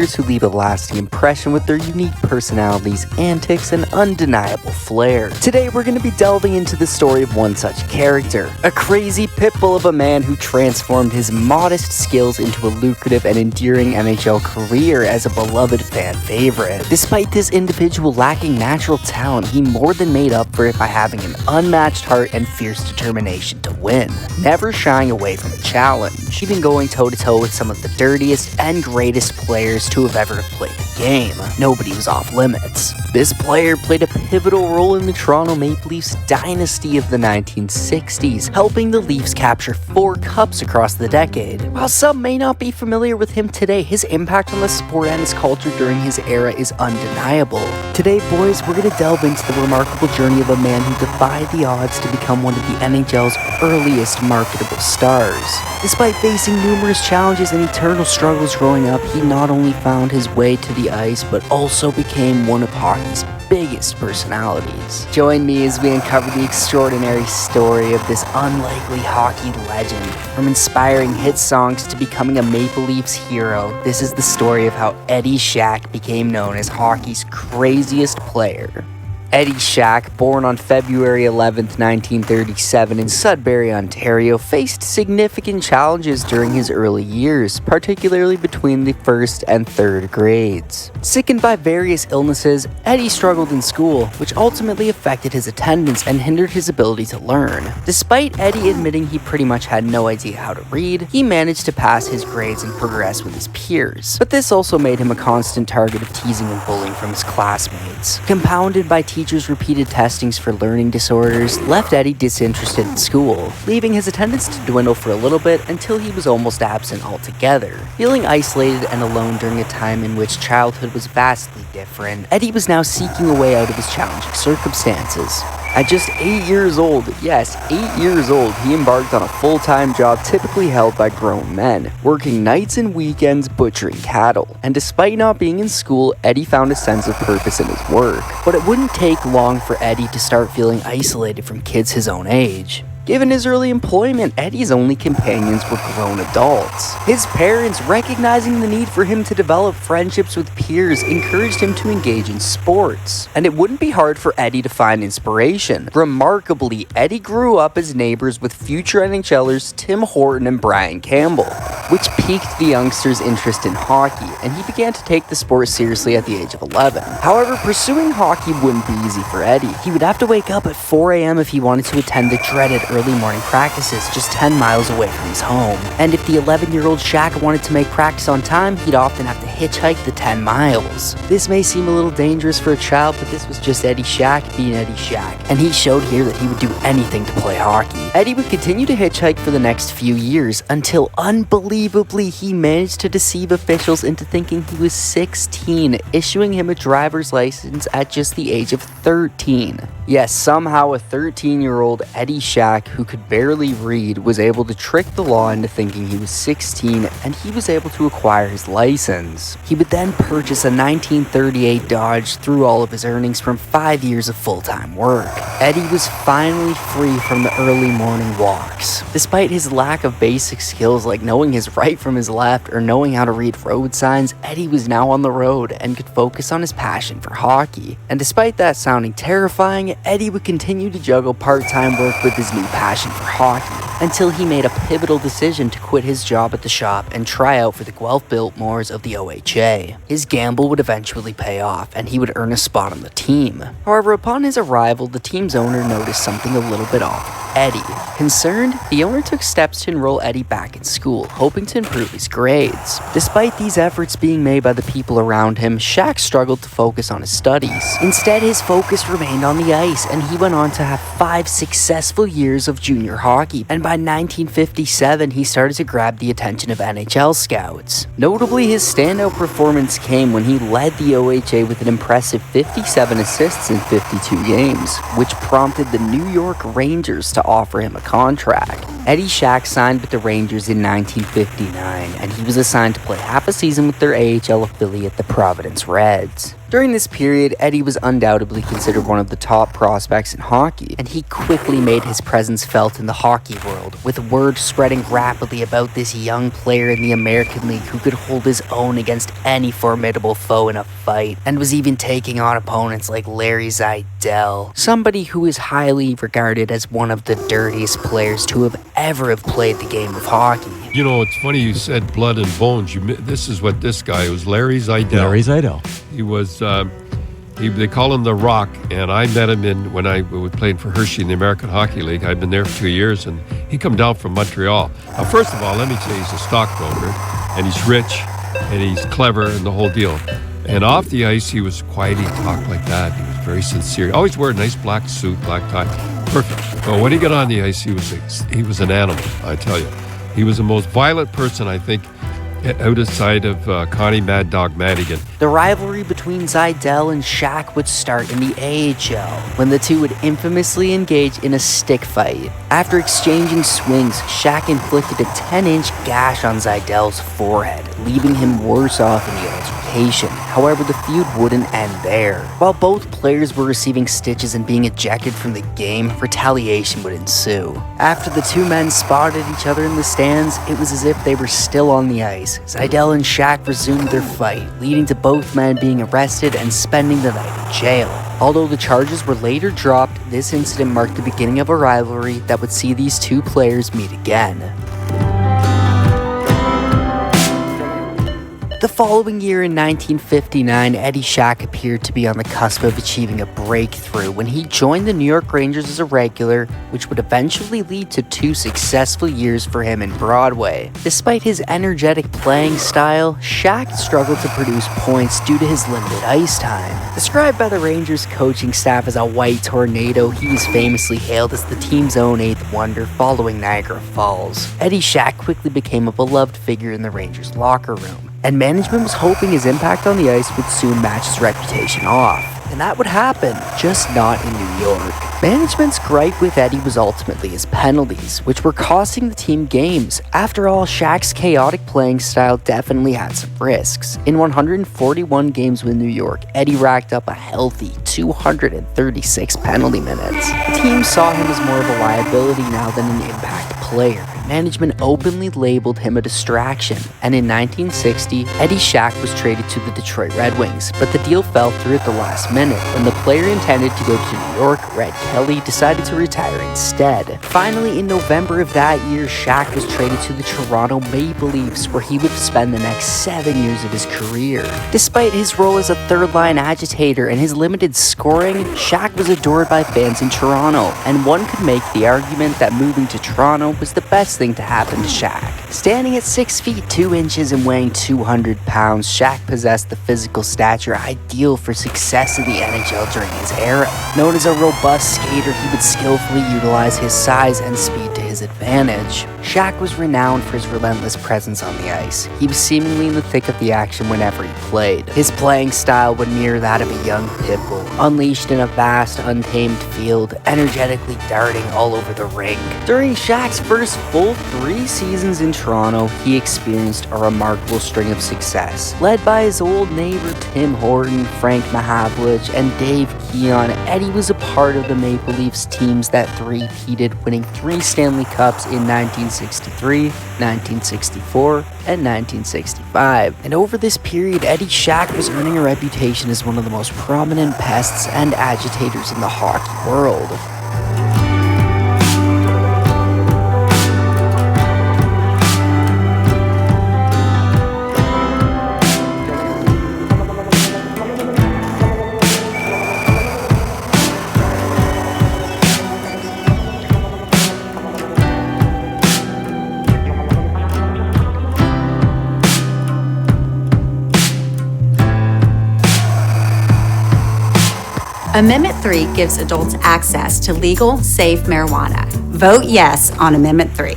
who leave a lasting impression with their unique personalities, antics, and undeniable flair. Today we're going to be delving into the story of one such character, a crazy pit bull of a man who transformed his modest skills into a lucrative and endearing NHL career as a beloved fan favorite. Despite this individual lacking natural talent, he more than made up for it by having an unmatched heart and fierce determination to win, never shying away from a challenge, even going toe-to-toe with some of the dirtiest and greatest players to have ever played the game. Nobody was off limits. This player played a pivotal role in the Toronto Maple Leafs dynasty of the 1960s, helping the Leafs capture 4 cups across the decade. While some may not be familiar with him today, his impact on the sport and his culture during his era is undeniable. Today, boys, we're going to delve into the remarkable journey of a man who defied the odds to become one of the NHL's earliest marketable stars. Despite facing numerous challenges and eternal struggles growing up, he not only found his way to the ice, but also became one of hockey's biggest personalities. Join me as we uncover the extraordinary story of this unlikely hockey legend. From inspiring hit songs to becoming a Maple Leafs hero, this is the story of how Eddie Shack became known as hockey's craziest player. Eddie Shack, born on February 11, 1937 in Sudbury, Ontario, faced significant challenges during his early years, particularly between the 1st and 3rd grades. Sickened by various illnesses, Eddie struggled in school, which ultimately affected his attendance and hindered his ability to learn. Despite Eddie admitting he pretty much had no idea how to read, he managed to pass his grades and progress with his peers. But this also made him a constant target of teasing and bullying from his classmates. Compounded by teachers' repeated testings for learning disorders left Eddie disinterested in school, leaving his attendance to dwindle for a little bit until he was almost absent altogether. Feeling isolated and alone during a time in which childhood was vastly different, Eddie was now seeking a way out of his challenging circumstances. At just 8 years old, yes, 8 years old, he embarked on a full-time job typically held by grown men, working nights and weekends butchering cattle. And despite not being in school, Eddie found a sense of purpose in his work. But it wouldn't take long for Eddie to start feeling isolated from kids his own age. Given his early employment, Eddie's only companions were grown adults. His parents, recognizing the need for him to develop friendships with peers, encouraged him to engage in sports. And it wouldn't be hard for Eddie to find inspiration. Remarkably, Eddie grew up as neighbors with future NHLers Tim Horton and Brian Campbell, which piqued the youngster's interest in hockey, and he began to take the sport seriously at the age of 11. However, pursuing hockey wouldn't be easy for Eddie. He would have to wake up at 4 a.m. if he wanted to attend the dreaded early morning practices just 10 miles away from his home. And if the 11-year-old Shack wanted to make practice on time, he'd often have to hitchhike the 10 miles. This may seem a little dangerous for a child, but this was just Eddie Shack being Eddie Shack, and he showed here that he would do anything to play hockey. Eddie would continue to hitchhike for the next few years until, unbelievably, he managed to deceive officials into thinking he was 16, issuing him a driver's license at just the age of 13. Yes, somehow a 13-year-old Eddie Shack who could barely read was able to trick the law into thinking he was 16, and he was able to acquire his license. He would then purchase a 1938 Dodge through all of his earnings from 5 years of full-time work. Eddie was finally free from the early morning walks. Despite his lack of basic skills like knowing his right from his left or knowing how to read road signs, Eddie was now on the road and could focus on his passion for hockey. And despite that sounding terrifying, Eddie would continue to juggle part-time work with his new passion for hockey, until he made a pivotal decision to quit his job at the shop and try out for the Guelph Biltmores of the OHA. His gamble would eventually pay off, and he would earn a spot on the team. However, upon his arrival, the team's owner noticed something a little bit off with Eddie. Concerned, the owner took steps to enroll Eddie back in school, hoping to improve his grades. Despite these efforts being made by the people around him, Shack struggled to focus on his studies. Instead, his focus remained on the ice, and he went on to have 5 successful years of junior hockey, and by 1957, he started to grab the attention of NHL scouts. Notably, his standout performance came when he led the OHA with an impressive 57 assists in 52 games, which prompted the New York Rangers to offer him a contract. Eddie Shack signed with the Rangers in 1959, and he was assigned to play half a season with their AHL affiliate, the Providence Reds. During this period, Eddie was undoubtedly considered one of the top prospects in hockey, and he quickly made his presence felt in the hockey world, with word spreading rapidly about this young player in the American League who could hold his own against any formidable foe in a fight, and was even taking on opponents like Larry Zeidel, somebody who is highly regarded as one of the dirtiest players to ever have played the game of hockey. You know, it's funny you said blood and bones. This is what this guy was, Larry Zeidel. Larry Zeidel. He was, they call him the Rock, and I met him when I was playing for Hershey in the American Hockey League. I'd been there for 2 years, and he come down from Montreal. Now, first of all, let me say he's a stockbroker, and he's rich, and he's clever, and the whole deal. And off the ice, he was quiet. He talked like that. He was very sincere. He always wore a nice black suit, black tie. Perfect. But when he got on the ice, he was an animal, I tell you. He was the most violent person, I think, outside of Connie Mad Dog Madigan. The rivalry between Zeidel and Shack would start in the AHL, when the two would infamously engage in a stick fight. After exchanging swings, Shack inflicted a 10-inch gash on Zeidel's forehead, leaving him worse off in the altercation. However, the feud wouldn't end there. While both players were receiving stitches and being ejected from the game, retaliation would ensue. After the two men spotted each other in the stands, it was as if they were still on the ice. Zeidel and Shack resumed their fight, leading to both men being arrested and spending the night in jail. Although the charges were later dropped, this incident marked the beginning of a rivalry that would see these two players meet again. The following year in 1959, Eddie Shack appeared to be on the cusp of achieving a breakthrough when he joined the New York Rangers as a regular, which would eventually lead to 2 successful years for him in Broadway. Despite his energetic playing style, Shack struggled to produce points due to his limited ice time. Described by the Rangers coaching staff as a white tornado, he was famously hailed as the team's own eighth wonder following Niagara Falls. Eddie Shack quickly became a beloved figure in the Rangers locker room, and management was hoping his impact on the ice would soon match his reputation off. And that would happen, just not in New York. Management's gripe with Eddie was ultimately his penalties, which were costing the team games. After all, Shack's chaotic playing style definitely had some risks. In 141 games with New York, Eddie racked up a healthy 236 penalty minutes. The team saw him as more of a liability now than an impact player. Management openly labeled him a distraction, and in 1960, Eddie Shack was traded to the Detroit Red Wings, but the deal fell through at the last minute. When the player intended to go to New York, Red Kelly decided to retire instead. Finally, in November of that year, Shack was traded to the Toronto Maple Leafs, where he would spend the next 7 years of his career. Despite his role as a third-line agitator and his limited scoring, Shack was adored by fans in Toronto, and one could make the argument that moving to Toronto was the best thing to happen to Shack. Standing at 6 feet 2 inches and weighing 200 pounds, Shack possessed the physical stature ideal for success in the NHL during his era. Known as a robust skater, he would skillfully utilize his size and speed to his advantage. Shack was renowned for his relentless presence on the ice. He was seemingly in the thick of the action whenever he played. His playing style would mirror that of a young pit bull, unleashed in a vast, untamed field, energetically darting all over the rink. During Shack's first full 3 seasons in Toronto, he experienced a remarkable string of success. Led by his old neighbor Tim Horton, Frank Mahavlich, and Dave Keon, Eddie was a part of the Maple Leafs teams that three-peated, winning 3 Stanley Cups in 1963, 1964, and 1965. And over this period, Eddie Shack was earning a reputation as one of the most prominent pests and agitators in the hockey world. Amendment 3 gives adults access to legal, safe marijuana. Vote yes on Amendment 3.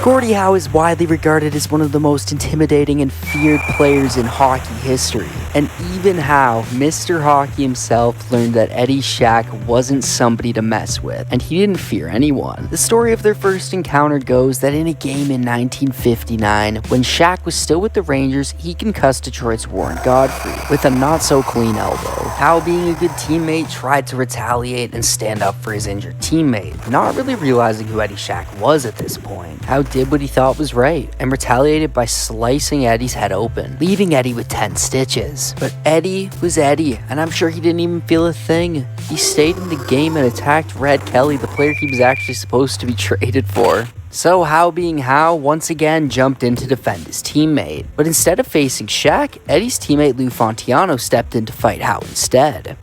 Gordie Howe is widely regarded as one of the most intimidating and feared players in hockey history, And even how Mr. Hockey himself learned that Eddie Shack wasn't somebody to mess with, and he didn't fear anyone. The story of their first encounter goes that in a game in 1959, when Shack was still with the Rangers, he concussed Detroit's Warren Godfrey with a not-so-clean elbow. Howe, being a good teammate, tried to retaliate and stand up for his injured teammate, not really realizing who Eddie Shack was at this point. Howe did what he thought was right and retaliated by slicing Eddie's head open, leaving Eddie with 10 stitches. But Eddie was Eddie, and I'm sure he didn't even feel a thing. He stayed in the game and attacked Red Kelly, the player he was actually supposed to be traded for. So Howe, being Howe, once again jumped in to defend his teammate. But instead of facing Shack, Eddie's teammate Lou Fontiano stepped in to fight Howe instead.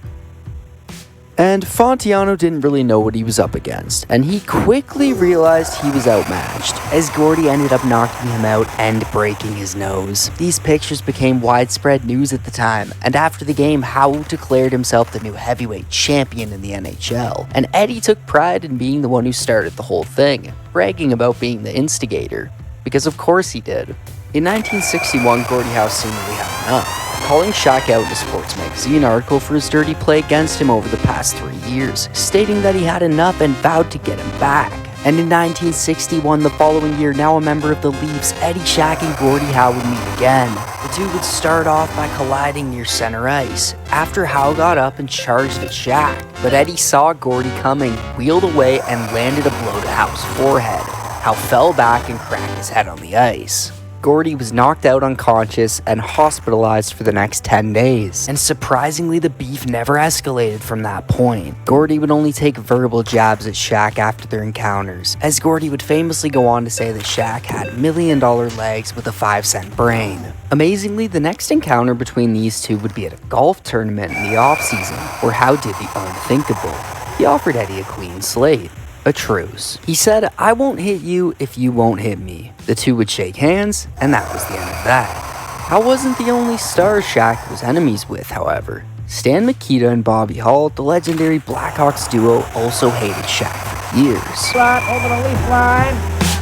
And Fontiano didn't really know what he was up against, and he quickly realized he was outmatched, as Gordy ended up knocking him out and breaking his nose. These pictures became widespread news at the time, and after the game, Howe declared himself the new heavyweight champion in the NHL, and Eddie took pride in being the one who started the whole thing, bragging about being the instigator, because of course he did. In 1961, Gordie Howe seemingly had enough, calling Shack out in a sports magazine article for his dirty play against him over the past 3 years, stating that he had enough and vowed to get him back. And in 1961, the following year, now a member of the Leafs, Eddie Shack and Gordie Howe would meet again. The two would start off by colliding near center ice, after Howe got up and charged at Shack. But Eddie saw Gordie coming, wheeled away, and landed a blow to Howe's forehead. Howe fell back and cracked his head on the ice. Gordie was knocked out unconscious and hospitalized for the next 10 days. And surprisingly, the beef never escalated from that point. Gordie would only take verbal jabs at Shack after their encounters, as Gordie would famously go on to say that Shack had $1 million legs with a 5-cent brain. Amazingly, the next encounter between these two would be at a golf tournament in the off-season, where Howe did the unthinkable. He offered Eddie a clean slate. A truce. He said, "I won't hit you if you won't hit me." The two would shake hands, and that was the end of that. Howe wasn't the only star Shack was enemies with, however. Stan Mikita and Bobby Hull, the legendary Blackhawks duo, also hated Shack for years. Shot over the leaf line.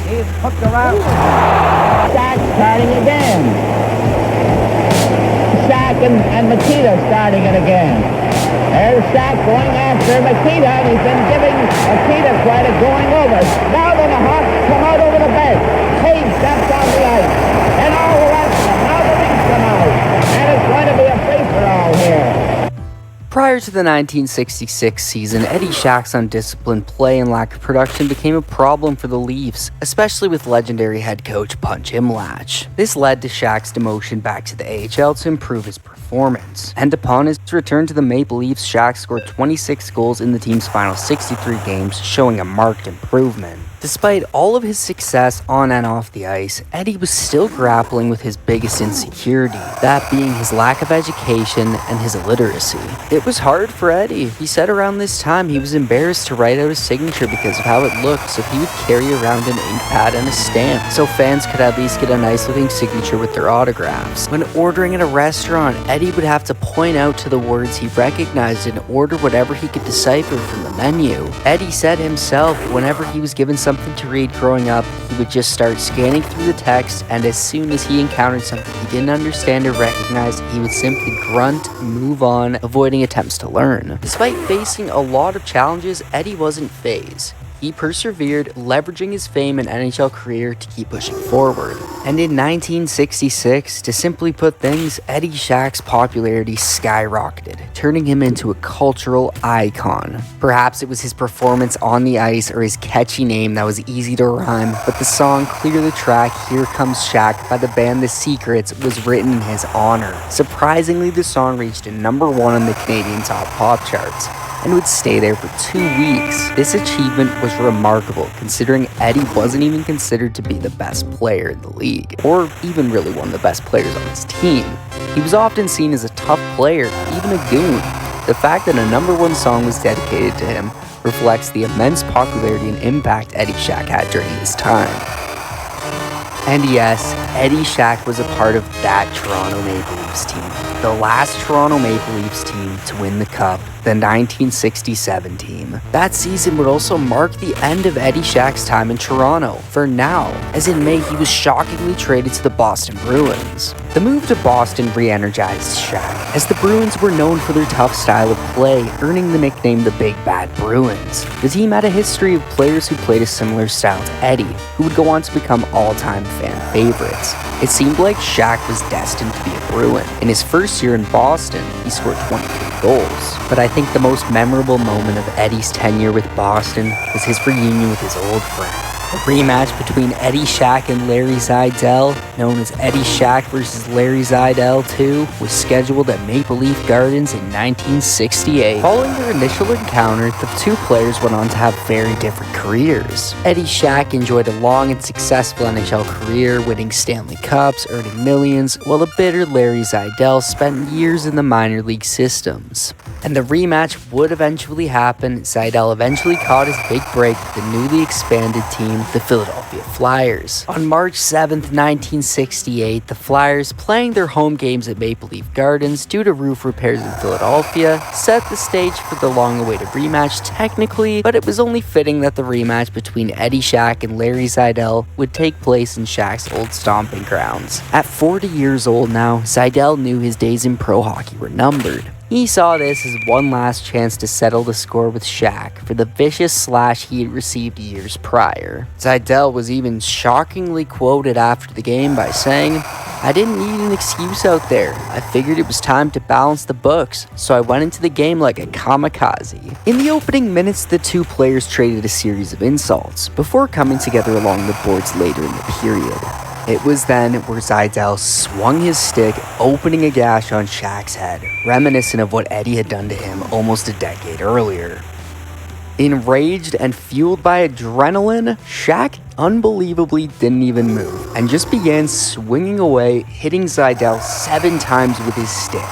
He's hooked around. Shack starting again. Shack and Mikita starting it again. There's Shack going after Mikita, and he's been giving Mikita quite a going over. Now then the Hawks come out over the bench. Hayes steps on the ice. And all the rest of them. Now the Leafs come out. And it's going to be a free-for-all here. Prior to the 1966 season, Eddie Shack's undisciplined play and lack of production became a problem for the Leafs, especially with legendary head coach Punch Imlach. This led to Shack's demotion back to the AHL to improve his performance. And upon his return to the Maple Leafs, Shack scored 26 goals in the team's final 63 games, showing a marked improvement. Despite all of his success on and off the ice, Eddie was still grappling with his biggest insecurity, that being his lack of education and his illiteracy. It was hard for Eddie. He said around this time he was embarrassed to write out his signature because of how it looked, so he would carry around an ink pad and a stamp, so fans could at least get a nice looking signature with their autographs. When ordering at a restaurant, Eddie would have to point out to the words he recognized and order whatever he could decipher from the menu. Eddie said himself, whenever he was given something to read growing up, he would just start scanning through the text, and as soon as he encountered something he didn't understand or recognize, he would simply grunt and move on, avoiding attempts to learn. Despite facing a lot of challenges, Eddie wasn't fazed. He persevered, leveraging his fame and NHL career to keep pushing forward. And in 1966, to simply put things, Eddie Shack's popularity skyrocketed, turning him into a cultural icon. Perhaps it was his performance on the ice or his catchy name that was easy to rhyme, but the song Clear the Track, Here Comes Shack by the band The Secrets was written in his honor. Surprisingly, the song reached a #1 on the Canadian top pop charts, and would stay there for 2 weeks. This achievement was remarkable, considering Eddie wasn't even considered to be the best player in the league, or even really one of the best players on his team. He was often seen as a tough player, even a goon. The fact that a #1 song was dedicated to him reflects the immense popularity and impact Eddie Shack had during his time. And yes, Eddie Shack was a part of that Toronto Maple Leafs team. The last Toronto Maple Leafs team to win the Cup, the 1967 team. That season would also mark the end of Eddie Shack's time in Toronto, for now, as in May he was shockingly traded to the Boston Bruins. The move to Boston re-energized Shack, as the Bruins were known for their tough style of play, earning the nickname the Big Bad Bruins. The team had a history of players who played a similar style to Eddie, who would go on to become all-time fan favorites. It seemed like Shack was destined to be a Bruin. In his first year in Boston, he scored 23 goals. But I think the most memorable moment of Eddie's tenure with Boston was his reunion with his old friend. A rematch between Eddie Shack and Larry Zeidel, known as Eddie Shack vs. Larry Zeidel 2, was scheduled at Maple Leaf Gardens in 1968. Following their initial encounter, the two players went on to have very different careers. Eddie Shack enjoyed a long and successful NHL career, winning Stanley Cups, earning millions, while a bitter Larry Zeidel spent years in the minor league systems. And the rematch would eventually happen. Zeidel eventually caught his big break with the newly expanded team, the Philadelphia Flyers. On March 7th, 1968, the Flyers, playing their home games at Maple Leaf Gardens due to roof repairs in Philadelphia, set the stage for the long-awaited rematch technically, but it was only fitting that the rematch between Eddie Shack and Larry Zeidel would take place in Shack's old stomping grounds. At 40 years old now, Zeidel knew his days in pro hockey were numbered. He saw this as one last chance to settle the score with Shack for the vicious slash he had received years prior. Zeidel was even shockingly quoted after the game by saying, "I didn't need an excuse out there. I figured it was time to balance the books, so I went into the game like a kamikaze." In the opening minutes, the two players traded a series of insults before coming together along the boards later in the period. It was then where Zeidel swung his stick, opening a gash on Shack's head, reminiscent of what Eddie had done to him almost a decade earlier. Enraged and fueled by adrenaline, Shack unbelievably didn't even move and just began swinging away, hitting Zeidel 7 times with his stick.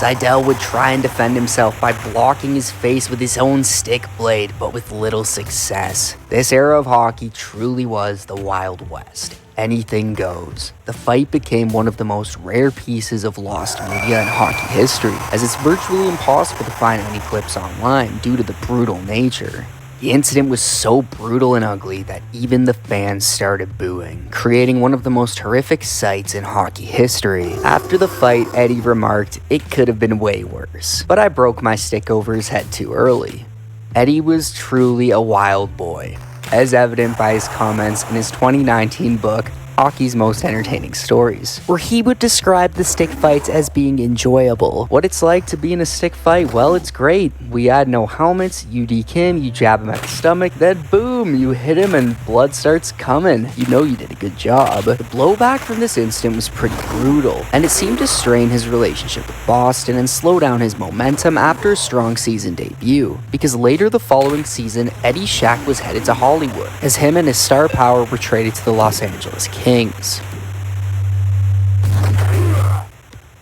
Zeidel would try and defend himself by blocking his face with his own stick blade, but with little success. This era of hockey truly was the Wild West. Anything goes. The fight became one of the most rare pieces of lost media in hockey history, as it's virtually impossible to find any clips online due to the brutal nature. The incident was so brutal and ugly that even the fans started booing, creating one of the most horrific sights in hockey history. After the fight, Eddie remarked, "It could have been way worse, but I broke my stick over his head too early." Eddie was truly a wild boy, as evident by his comments in his 2019 book, Hockey's Most Entertaining Stories, where he would describe the stick fights as being enjoyable. What it's like to be in a stick fight? Well, it's great. We had no helmets, you deke him, you jab him at the stomach, then boom, you hit him and blood starts coming. You know you did a good job. The blowback from this incident was pretty brutal, and it seemed to strain his relationship with Boston and slow down his momentum after a strong season debut, because later the following season, Eddie Shack was headed to Hollywood, as him and his star power were traded to the Los Angeles Kings.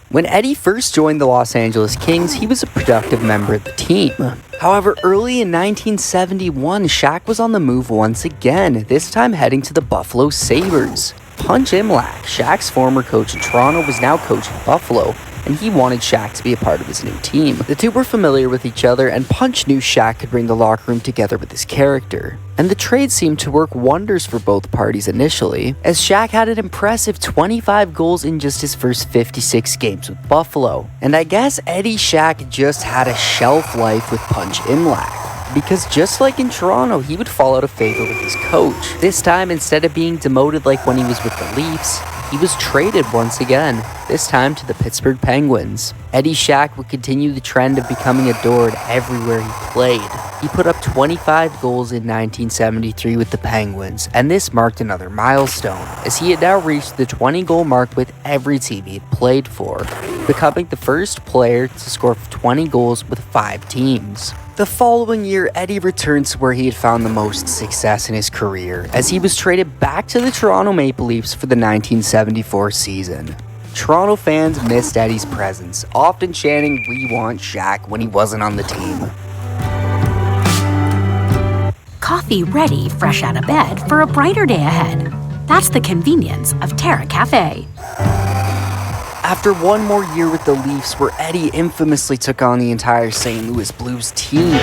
When Eddie first joined the Los Angeles Kings, he was a productive member of the team. However, early in 1971, Shack was on the move once again, this time heading to the Buffalo Sabres. Punch Imlach, Shack's former coach in Toronto, was now coaching Buffalo, and he wanted Shack to be a part of his new team. The two were familiar with each other, and Punch knew Shack could bring the locker room together with his character. And the trade seemed to work wonders for both parties initially, as Shack had an impressive 25 goals in just his first 56 games with Buffalo. And I guess Eddie Shack just had a shelf life with Punch Imlach, because just like in Toronto, he would fall out of favor with his coach. This time, instead of being demoted like when he was with the Leafs, he was traded once again, this time to the Pittsburgh Penguins. Eddie Shack would continue the trend of becoming adored everywhere he played. He put up 25 goals in 1973 with the Penguins, and this marked another milestone, as he had now reached the 20-goal mark with every team he had played for, becoming the first player to score 20 goals with 5 teams. The following year, Eddie returned to where he had found the most success in his career, as he was traded back to the Toronto Maple Leafs for the 1974 season. Toronto fans missed Eddie's presence, often chanting, "We want Shack," when he wasn't on the team. Coffee ready, fresh out of bed for a brighter day ahead. That's the convenience of Terra Cafe. After one more year with the Leafs, where Eddie infamously took on the entire St. Louis Blues team,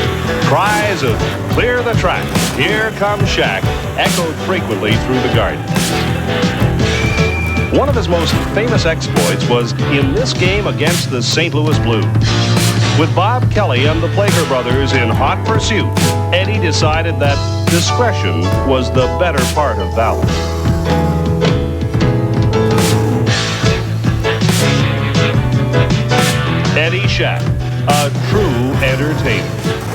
Cries of "Clear the track, here comes Shack" echoed frequently through the garden. One of his most famous exploits was in this game against the St. Louis Blues. With Bob Kelly and the Plager brothers in hot pursuit, Eddie decided that discretion was the better part of valor. Eddie Shack, a true entertainer.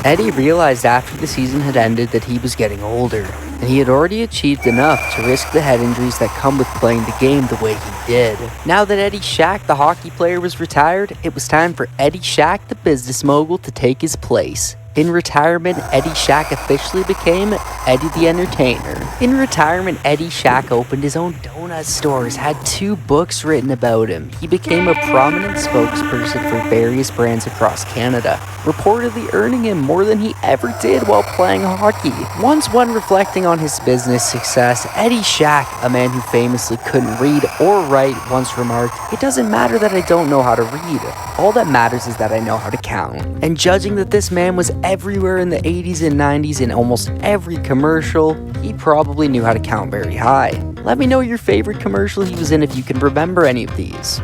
Eddie realized after the season had ended that he was getting older, and he had already achieved enough to risk the head injuries that come with playing the game the way he did. Now that Eddie Shack, the hockey player, was retired, it was time for Eddie Shack, the business mogul, to take his place. In retirement, Eddie Shack officially became Eddie the Entertainer. In retirement, Eddie Shack opened his own donut stores, had 2 books written about him. He became a prominent spokesperson for various brands across Canada, reportedly earning him more than he ever did while playing hockey. Once when reflecting on his business success, Eddie Shack, a man who famously couldn't read or write, once remarked, "It doesn't matter that I don't know how to read. All that matters is that I know how to count." And judging that this man was everywhere in the 80s and 90s in almost every commercial, he probably knew how to count very high. Let me know your favorite commercial he was in if you can remember any of these.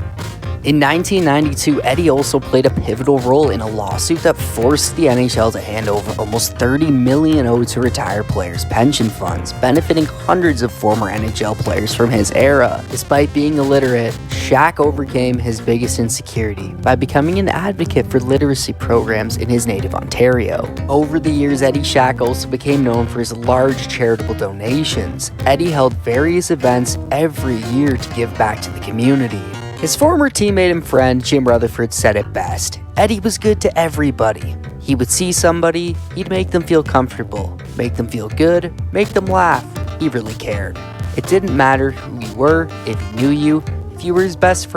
In 1992, Eddie also played a pivotal role in a lawsuit that forced the NHL to hand over almost $30 million owed to retired players' pension funds, benefiting hundreds of former NHL players from his era. Despite being illiterate, Shack overcame his biggest insecurity by becoming an advocate for literacy programs in his native Ontario. Over the years, Eddie Shack also became known for his large charitable donations. Eddie held various events every year to give back to the community. His former teammate and friend Jim Rutherford said it best: Eddie was good to everybody. He would see somebody, he'd make them feel comfortable, make them feel good, make them laugh. He really cared. It didn't matter who you were, if he knew you, if you were his best friend.